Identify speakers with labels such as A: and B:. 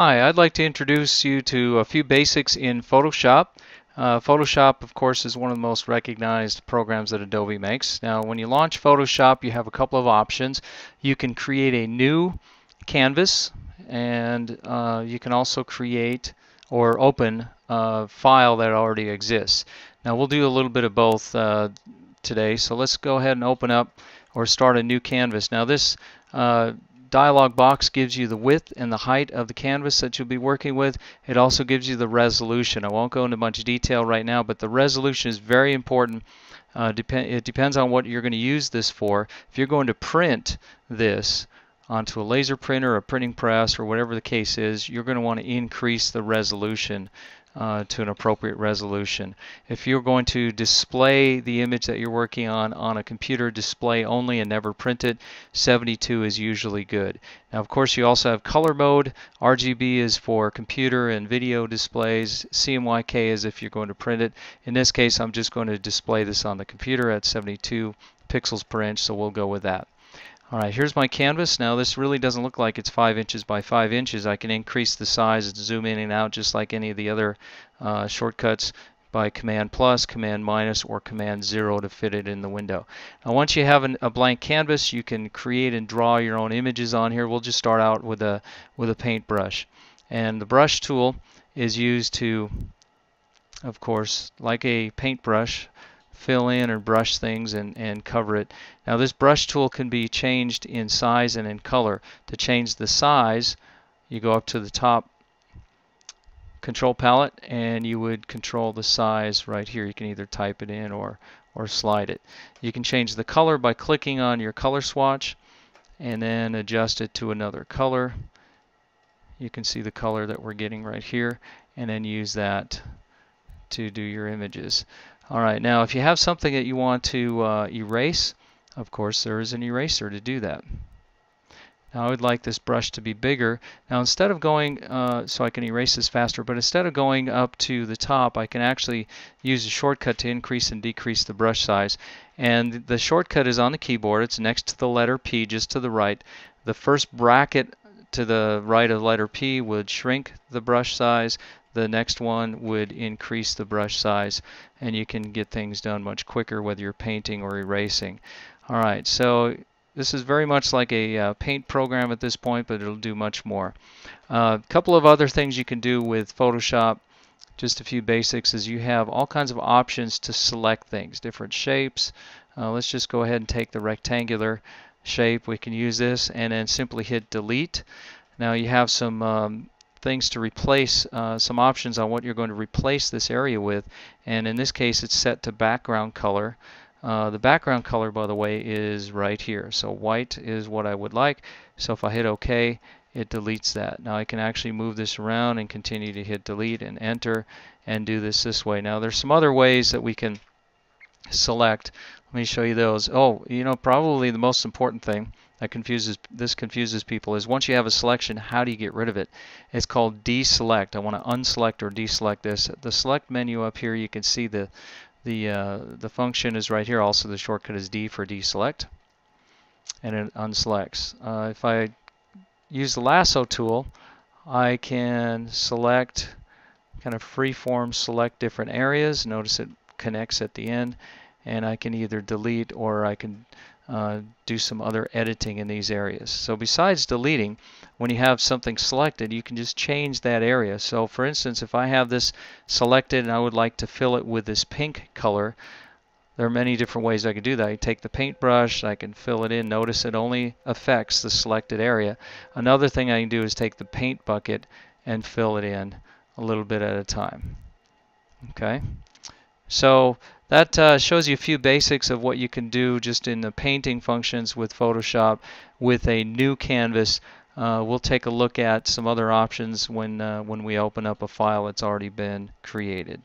A: Hi, I'd like to introduce you to a few basics in Photoshop. Photoshop, of course, is one of the most recognized programs that Adobe makes. Now, when you launch Photoshop, you have a couple of options. You can create a new canvas, and you can also create or open a file that already exists. Now, we'll do a little bit of both today, so let's go ahead and open up or start a new canvas. Now, this dialog box gives you the width and the height of the canvas that you'll be working with. It also gives you the resolution. I won't go into much detail right now, but the resolution is very important. It depends on what you're going to use this for. If you're going to print this onto a laser printer, a printing press, or whatever the case is, you're going to want to increase the resolution to an appropriate resolution. If you're going to display the image that you're working on a computer display only and never print it, 72 is usually good. Now, of course, you also have color mode. RGB is for computer and video displays. CMYK is if you're going to print it. In this case, I'm just going to display this on the computer at 72 pixels per inch, so we'll go with that. Alright, here's my canvas. Now this really doesn't look like it's 5 inches by 5 inches. I can increase the size and zoom in and out just like any of the other shortcuts by Command plus, Command minus, or Command 0 to fit it in the window. Now once you have a blank canvas, you can create and draw your own images on here. We'll just start out with a paintbrush. And the brush tool is used to, of course, like a paintbrush, fill in or brush things and cover it. Now this brush tool can be changed in size and in color. To change the size, you go up to the top control palette and you would control the size right here. You can either type it in or slide it. You can change the color by clicking on your color swatch and then adjust it to another color. You can see the color that we're getting right here and then use that to do your images. Alright, now if you have something that you want to erase, of course there is an eraser to do that. Now I would like this brush to be bigger. Now instead of going, so I can erase this faster, but instead of going up to the top, I can actually use a shortcut to increase and decrease the brush size. And the shortcut is on the keyboard. It's next to the letter P, just to the right. The first bracket to the right of letter P would shrink the brush size. The next one would increase the brush size, and you can get things done much quicker whether you're painting or erasing. Alright, so this is very much like a paint program at this point, but it'll do much more. A couple of other things you can do with Photoshop, just a few basics, is you have all kinds of options to select things, different shapes. Let's just go ahead and take the rectangular shape. We can use this and then simply hit delete. Now you have some things to replace, some options on what you're going to replace this area with, and in this case it's set to background color. The background color, by the way, is right here, so white is what I would like. So if I hit OK, it deletes that. Now I can actually move this around and continue to hit delete and enter and do this way. Now there's some other ways that we can select. Let me show you those. Oh, you know, probably the most important thing that confuses people is once you have a selection, how do you get rid of it? It's called deselect. I want to unselect or deselect this. The select menu up here, you can see the function is right here. Also, the shortcut is D for deselect, and it unselects. If I use the lasso tool, I can select, kind of freeform select different areas. Notice it connects at the end, and I can either delete or I can do some other editing in these areas. So besides deleting, when you have something selected, you can just change that area. So for instance, if I have this selected and I would like to fill it with this pink color, there are many different ways I could do that. I take the paintbrush, I can fill it in. Notice it only affects the selected area. Another thing I can do is take the paint bucket and fill it in a little bit at a time. Okay, so that shows you a few basics of what you can do just in the painting functions with Photoshop with a new canvas. We'll take a look at some other options when we open up a file that's already been created.